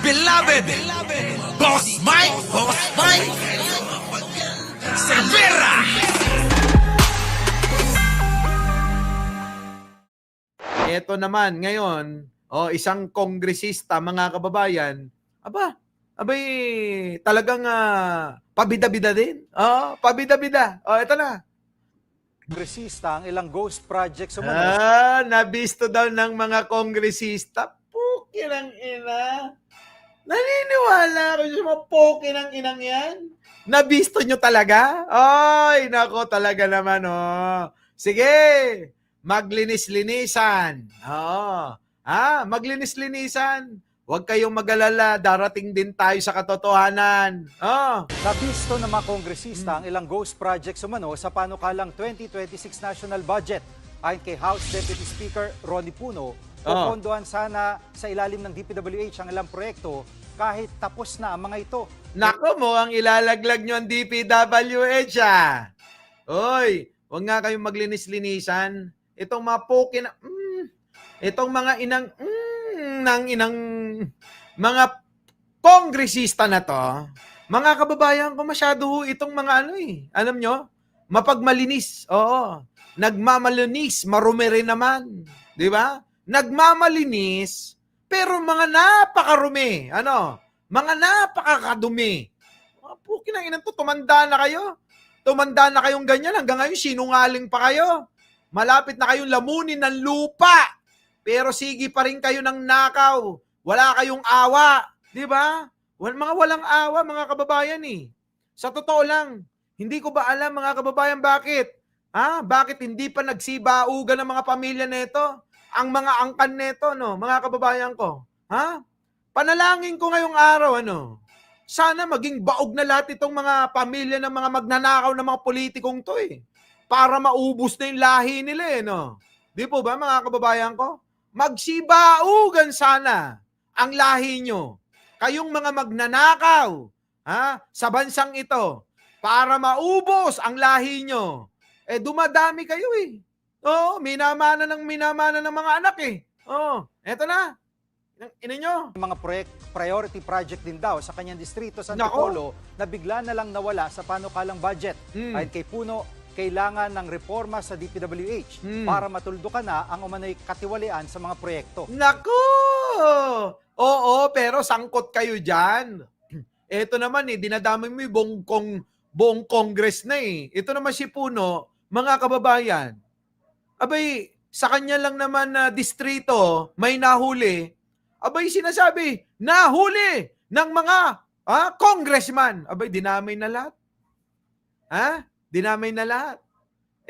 beloved Boss Mike Cervera. Ito naman ngayon, isang kongresista, mga kababayan, abay talagang pabida-bida din. Pabida-bida. Ito na. Kongresista ang ilang ghost projects umano. Nabisto daw ng mga kongresista. Puki ng ina. Naniniwala ako sa mga poke ng inang yan. Nabisto nyo talaga? Ay, nako talaga naman, Sige, maglinis-linisan. Maglinis-linisan. Huwag kayong mag-alala, darating din tayo sa katotohanan. Nabisto ng mga kongresista ang ilang ghost projects umano sa panukalang 2026 national budget. Ayon kay House Deputy Speaker Ronnie Puno, popondohan sana sa ilalim ng DPWH ang ilang proyekto kahit tapos na ang mga ito. Nako mo, ang ilalaglag nyo ang DPWH, Oy, huwag nga kayong maglinis-linisan. Itong mga poke na, itong mga mga kongresista na to, mga kababayan ko, masyado itong mga alam nyo, mapagmalinis. Oo. Nagmamalinis, marumi rin naman. Di ba? Nagmamalinis, pero mga napakarumi. Mga napakakadumi. Mga puki na inan to, tumanda na kayo. Tumanda na kayong ganyan. Hanggang ngayon, sinungaling pa kayo. Malapit na kayong lamunin ng lupa. Pero sige pa rin kayo ng nakaw. Wala kayong awa. Di ba? Mga walang awa, mga kababayan Sa totoo lang, hindi ko ba alam, mga kababayan, bakit? Bakit hindi pa nagsibaugan ng mga pamilya nito? Ang mga angkan nito, mga kababayan ko. Panalangin ko ngayong araw, sana maging baog na lahat itong mga pamilya ng mga magnanakaw ng mga politikong to, para maubos na yung lahi nila, Di po ba, mga kababayan ko? Magsibaugan sana ang lahi nyo. Kayong mga magnanakaw, sa bansang ito, para maubos ang lahi nyo. Dumadami kayo, minamana ng mga anak, eto na. Mga priority project din daw sa kanyang distrito sa Antipolo na bigla na lang nawala sa panukalang budget. Ayon kay Puno, kailangan ng reforma sa DPWH para matuldukan na ang umano'y katiwalian sa mga proyekto. Nako! Oo, pero sangkot kayo dyan. Ito naman dinadamay mo yung buong Congress na Ito naman si Puno, mga kababayan. Abay, sa kanya lang naman na distrito, may nahuli. Abay, sinasabi, nahuli ng mga congressman. Abay, dinamay na lahat. Dinamay na lahat.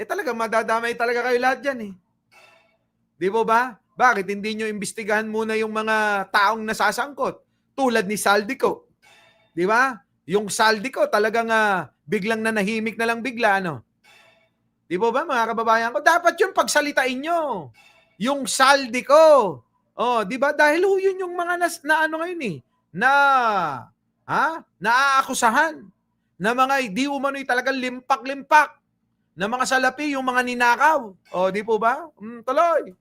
Talaga, madadamay talaga kayo lahat dyan Di po ba? Bakit hindi nyo imbestigahan muna yung mga taong nasasangkot? Tulad ni Saldico. Di ba? Yung Saldico talagang biglang nanahimik na lang bigla, Di po ba, mga kababayan ko? Dapat yung pagsalitain nyo. Yung Saldico. Di ba? Dahil yun yung mga ngayon naaakusahan na mga di umano'y talagang limpak-limpak na mga salapi, yung mga ninakaw. Di po ba? Tuloy.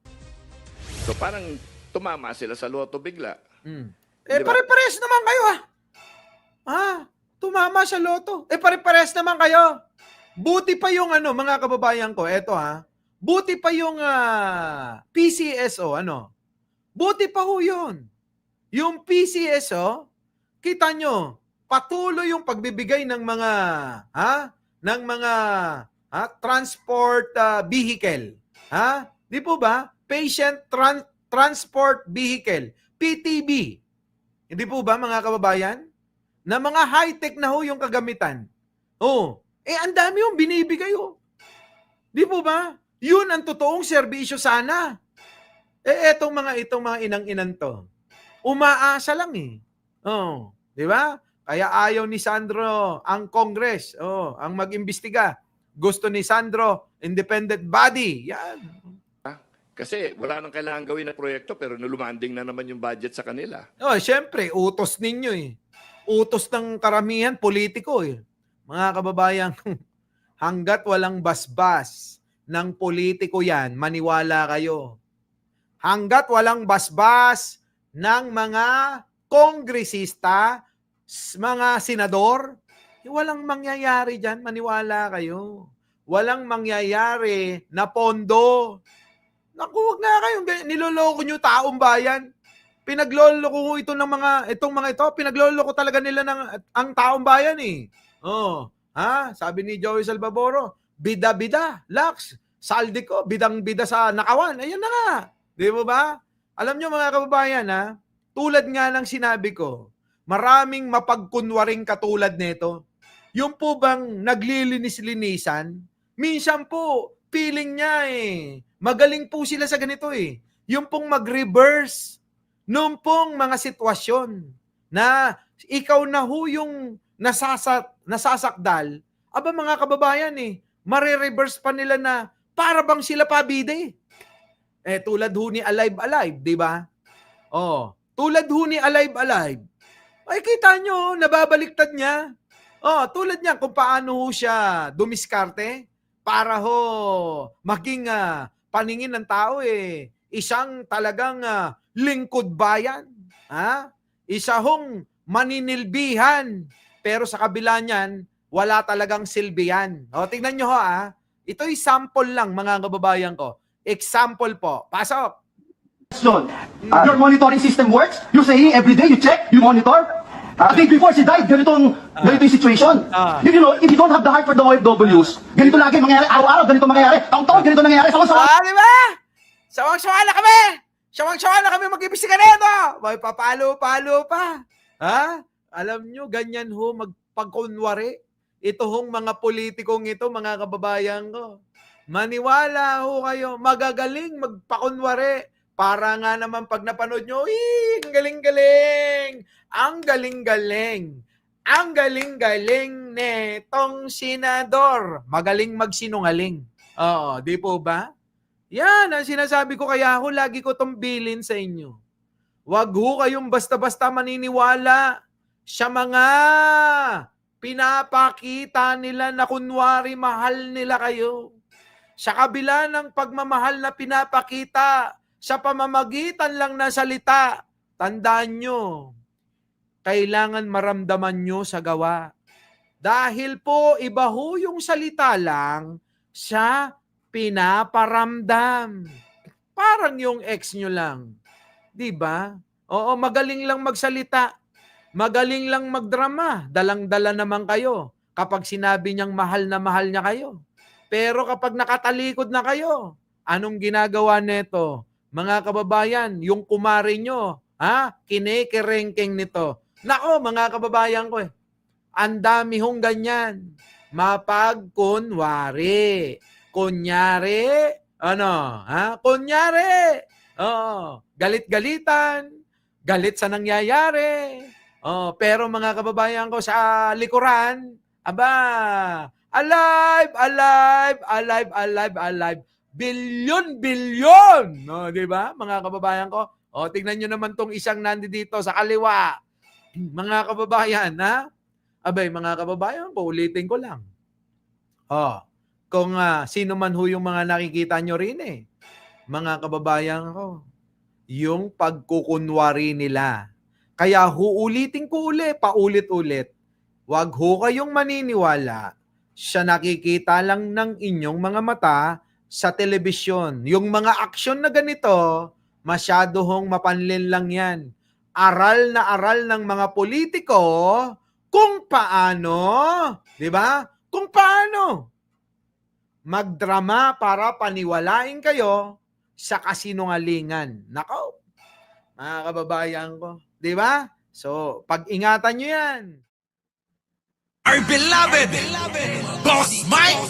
So parang tumama sila sa loto bigla. Pare-pares naman kayo tumama sa loto. Pare-pares naman kayo. Buti pa yung mga kababayan ko, eto buti pa yung PCSO, buti pa yun. Yung PCSO, kita nyo, patuloy yung pagbibigay ng mga transport vehicle. Di po ba? Patient Transport Vehicle, PTV. Hindi po ba, mga kababayan? Na mga high-tech na yung kagamitan. Ang dami yung binibigay Di po ba? Yun ang totoong serbisyo sana. Itong mga inang-inan to, umaasa lang di ba? Kaya ayaw ni Sandro ang Congress, ang mag-imbestiga. Gusto ni Sandro, independent body. Yan. Kasi wala nang kailangan gawin na proyekto pero nulumanding na naman yung budget sa kanila. Siyempre, utos ninyo Utos ng karamihan, politiko Mga kababayan, hanggat walang basbas ng politiko yan, maniwala kayo. Hanggat walang basbas ng mga kongresista, mga senador, walang mangyayari dyan, maniwala kayo. Walang mangyayari na pondo. Naku, wag na kayo, niloloko nyo taong bayan. Pinagloloko ito ng itong mga ito, pinagloloko talaga nila ang taong bayan eh. Oh, sabi ni Joey Salvadoro, bida-bida, Lux, saldi ko, bidang-bida sa nakawan. Ayun na nga. Di mo ba? Alam nyo mga kababayan, tulad nga ng sinabi ko, maraming mapagkunwaring katulad nito. Yung po bang naglilinis-linisan, minsan po, feeling niya magaling po sila sa ganito Yung pong mag-reverse noong pong mga sitwasyon na ikaw na ho yung nasasakdal, aba mga kababayan mare-reverse pa nila na para bang sila pabide. Tulad ho ni Alive, di ba? Tulad ho ni Alive. Ay, kita nyo, nababaliktad niya. Tulad niya kung paano ho siya dumiskarte para ho maging paningin ng tao isang talagang lingkod bayan. Isa hong maninilbihan. Pero sa kabila niyan, wala talagang silbihan. Tingnan nyo ito'y sample lang mga kababayan ko. Example po. Pasok. Your monitoring system works. You say every day you check, you monitor. A day before she died, ganito yung situation. You know, if you don't have the heart for the OFWs, ganito lagi mangyayari. Araw-araw, ganito mangyayari. Taong-taon, ganito nangyayari. Di ba? Sawang-sawa na kami! Sawang-sawa na kami mag-ibisigan nito! May papalo-palo pa. Alam nyo, ganyan ho magpagkunwari. Ito hong mga politikong ito, mga kababayan ko. Maniwala ho kayo, magagaling magpakunwari. Para nga naman pag napanood nyo, ang galing-galing! Ang galing-galing! Ang galing-galing netong senador. Magaling magsinungaling. Di po ba? Yan ang sinasabi ko, kaya ako lagi ko itong bilin sa inyo. Wag ho kayong basta-basta maniniwala sa mga pinapakita nila na kunwari mahal nila kayo. Sa kabila ng pagmamahal na pinapakita sa pamamagitan lang ng salita, tandaan nyo, kailangan maramdaman nyo sa gawa. Dahil po, iba ho yung salita lang sa pinaparamdam. Parang yung ex nyo lang. Diba? Oo, magaling lang magsalita. Magaling lang magdrama. Dalang-dala naman kayo kapag sinabi niyang mahal na mahal niya kayo. Pero kapag nakatalikod na kayo, anong ginagawa neto? Mga kababayan, yung kumare nyo, kinikerengkeng nito. Nako, mga kababayan ko ang dami hong ganyan. Mapagkunwari. Kunyari, Kunyari. Galit-galitan. Galit sa nangyayari. Pero mga kababayan ko sa likuran, alive, alive, alive, alive, alive. Bilyon. Di ba, mga kababayan ko? Tingnan nyo naman tong isang nandito sa kaliwa. Mga kababayan, mga kababayan ko, ulitin ko lang. Kung sino man ho yung mga nakikita nyo rin mga kababayan ko, yung pagkukunwari nila. Kaya uulitin ko paulit-ulit. Wag ho kayong maniniwala sa nakikita lang ng inyong mga mata sa telebisyon. Yung mga aksyon na ganito, masyado hong mapanlin lang yan. Aral na aral ng mga politiko kung paano, di ba? Kung paano magdrama para paniwalain kayo sa kasinungalingan. Nako, mga kababayan ko. Di ba? So, pag-ingatan nyo yan. Our beloved Boss Mike!